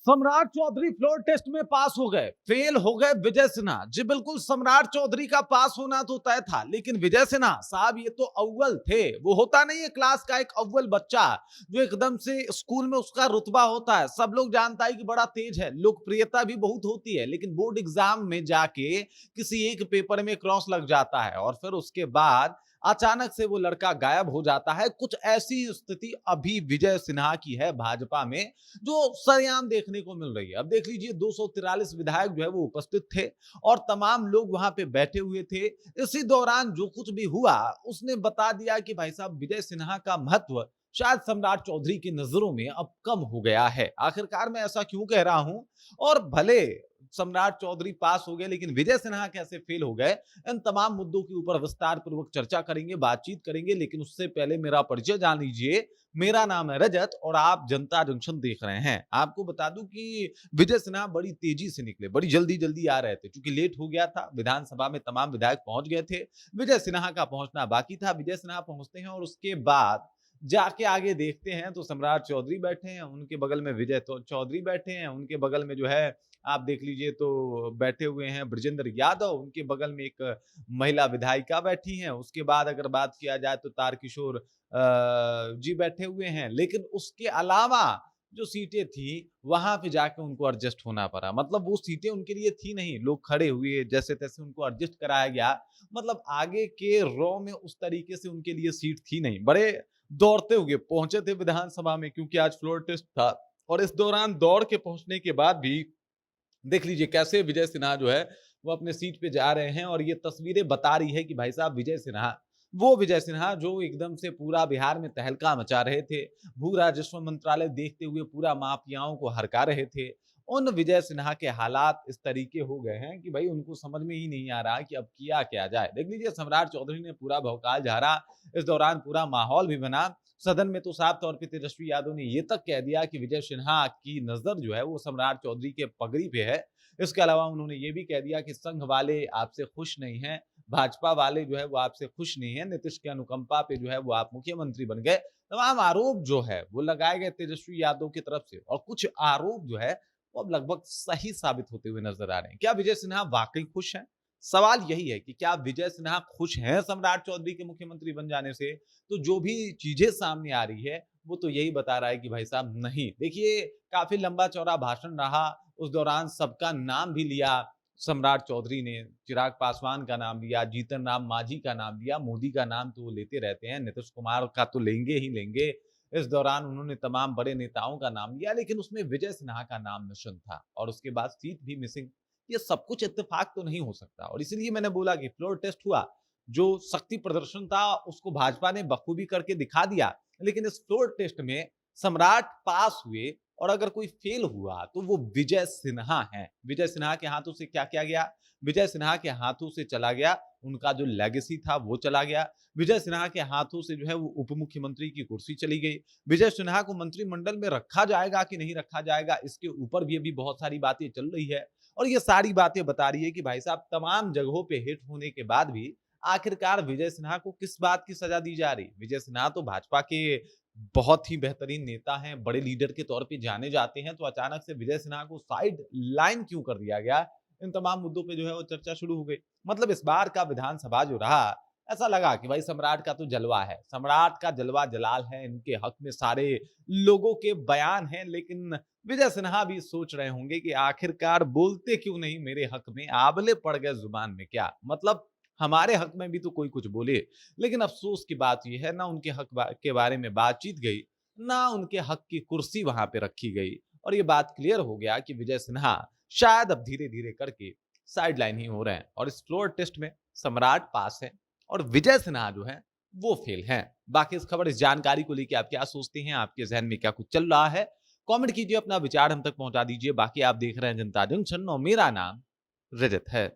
सम्राट Chaudhary floor test में पास हो गए, फेल हो गए विजय सिन्हा। जी बिल्कुल, सम्राट चौधरी का पास होना तो तय था, लेकिन विजय सिन्हा साहब ये तो अव्वल थे। वो होता नहीं है क्लास का एक अव्वल बच्चा जो एकदम से स्कूल में उसका रुतबा होता है, सब लोग जानता है कि बड़ा तेज है, लोकप्रियता भी बहुत होती है, लेकिन बोर्ड एग्जाम में जाके किसी एक पेपर में क्रॉस लग जाता है और फिर उसके बाद अचानक से वो लड़का गायब हो जाता है। कुछ ऐसी स्थिति अभी विजय सिन्हा की है भाजपा में जो सरेआम देखने को मिल रही है। अब देख लीजिए, 243 विधायक जो है वो उपस्थित थे और तमाम लोग वहां पे बैठे हुए थे। इसी दौरान जो कुछ भी हुआ उसने बता दिया कि भाई साहब, विजय सिन्हा का महत्व शायद सम्राट चौधरी की नजरों में अब कम हो गया है। आखिरकार मैं ऐसा क्यों कह रहा हूं, और भले सम्राट चौधरी पास हो गए लेकिन विजय सिन्हा कैसे फेल हो गए, इन तमाम मुद्दों के ऊपर विस्तार पूर्वक चर्चा करेंगे, बातचीत करेंगे। लेकिन उससे पहले मेरा परिचय जान लीजिए। मेरा नाम है रजत और आप जनता जंक्शन देख रहे हैं। आपको बता दूं कि विजय सिन्हा बड़ी तेजी से निकले, बड़ी जल्दी जल्दी आ रहे थे क्योंकि लेट हो गया था। विधानसभा में तमाम विधायक पहुंच गए थे, विजय सिन्हा का पहुंचना बाकी था। विजय सिन्हा पहुंचते हैं और उसके बाद जाके आगे देखते हैं तो सम्राट चौधरी बैठे हैं, उनके बगल में विजय तो चौधरी बैठे हैं, उनके बगल में जो है आप देख लीजिए तो बैठे हुए हैं ब्रजेंद्र यादव, उनके बगल में एक महिला विधायिका बैठी हैं। उसके बाद अगर बात किया जाए तो तारकिशोर जी बैठे हुए हैं। लेकिन उसके अलावा जो सीटें थी वहां पे जाके उनको एडजस्ट होना पड़ा। मतलब वो सीटें उनके लिए थी नहीं, लोग खड़े हुए जैसे तैसे उनको एडजस्ट कराया गया। मतलब आगे के रो में उस तरीके से उनके लिए सीट थी नहीं। बड़े दौड़ते हुए पहुंचे थे विधानसभा में क्योंकि आज फ्लोर टेस्ट था, और इस दौरान दौड़ के पहुंचने के बाद भी देख लीजिए कैसे विजय सिन्हा जो है वो अपने सीट पे जा रहे हैं। और ये तस्वीरें बता रही है कि भाई साहब, विजय सिन्हा वो विजय सिन्हा जो एकदम से पूरा बिहार में तहलका मचा रहे थे, भू राजस्व मंत्रालय देखते हुए पूरा माफियाओं को हरका रहे थे, उन विजय सिन्हा के हालात इस तरीके हो गए हैं कि भाई उनको समझ में ही नहीं आ रहा कि अब किया क्या जाए। देख लीजिए, सम्राट चौधरी ने पूरा भौकाल झाड़ा, इस दौरान पूरा माहौल भी बना। सदन में तो साफ तौर पे तेजस्वी यादव ने ये तक कह दिया कि विजय सिन्हा की नजर जो है वो सम्राट चौधरी के पगड़ी पे है। इसके अलावा उन्होंने ये भी कह दिया कि संघ वाले आपसे खुश नहीं हैं, भाजपा वाले जो है वो आपसे खुश नहीं है, नीतीश की अनुकंपा पे जो है वो आप मुख्यमंत्री बन गए। तमाम आरोप जो है वो लगाए गए तेजस्वी यादव की तरफ से, और कुछ आरोप जो है वो अब लगभग सही साबित होते हुए नजर आ रहे हैं। क्या विजय सिन्हा वाकई खुश हैं? सवाल यही है कि क्या विजय सिन्हा खुश हैं सम्राट चौधरी के मुख्यमंत्री बन जाने से? तो जो भी चीजें सामने आ रही है वो तो यही बता रहा है कि भाई साहब नहीं। देखिए, काफी लंबा चौड़ा भाषण रहा, उस दौरान सबका नाम भी लिया सम्राट चौधरी ने। चिराग पासवान का नाम लिया, जीतन राम मांझी का नाम लिया, मोदी का नाम तो वो लेते रहते हैं, नीतीश कुमार का तो लेंगे ही लेंगे। इस दौरान उन्होंने तमाम बड़े नेताओं का नाम लिया, लेकिन उसमें विजय सिन्हा का नाम मिशन था और उसके बाद सीट भी मिसिंग। ये सब कुछ इत्तेफाक तो नहीं हो सकता, और इसीलिए मैंने बोला कि फ्लोर टेस्ट हुआ, जो शक्ति प्रदर्शन था उसको भाजपा ने बखूबी करके दिखा दिया। लेकिन इस फ्लोर टेस्ट में सम्राट पास हुए, और अगर कोई फेल हुआ तो वो विजय सिन्हा है। विजय सिन्हा के हाथों से क्या किया गया? विजय सिन्हा के हाथों से चला गया उनका जो लेगेसी था, वो चला गया। विजय सिन्हा के हाथों से जो है वो उप मुख्यमंत्री की कुर्सी चली गई। विजय सिन्हा को मंत्रिमंडल में रखा जाएगा कि नहीं रखा जाएगा, इसके ऊपर भी अभी बहुत सारी बातें चल रही है। और ये सारी बातें बता रही है कि भाई साहब, तमाम जगहों पे हिट होने के बाद भी आखिरकार विजय सिन्हा को किस बात की सजा दी जा रही? विजय सिन्हा तो भाजपा के बहुत ही बेहतरीन नेता हैं, बड़े लीडर के तौर पे जाने जाते हैं, तो अचानक से विजय सिन्हा को साइड लाइन क्यों कर दिया गया? इन तमाम मुद्दों पे जो है वो चर्चा शुरू हो गई। मतलब इस बार का विधानसभा जो रहा, ऐसा लगा कि भाई सम्राट का तो जलवा है, सम्राट का जलवा जलाल है, इनके हक में सारे लोगों के बयान हैं। लेकिन विजय सिन्हा भी सोच रहे होंगे कि आखिरकार बोलते क्यों नहीं मेरे हक में, आबले पड़ गए जुबान में क्या? मतलब हमारे हक में भी तो कोई कुछ बोले। लेकिन अफसोस की बात यह है, ना उनके हक के बारे में बातचीत गई, ना उनके हक की कुर्सी वहां पे रखी गई। और ये बात क्लियर हो गया कि विजय सिन्हा शायद अब धीरे धीरे करके साइड लाइन ही हो रहे हैं, और इस फ्लोर टेस्ट में सम्राट पास है और विजय सिन्हा जो है वो फेल हैं। बाकी इस खबर, इस जानकारी को लेकर आप क्या सोचते हैं? आपके जहन में क्या कुछ चल रहा है? कमेंट कीजिए, अपना विचार हम तक पहुंचा दीजिए। बाकी आप देख रहे हैं जनता जंक्शन और मेरा नाम रजत है।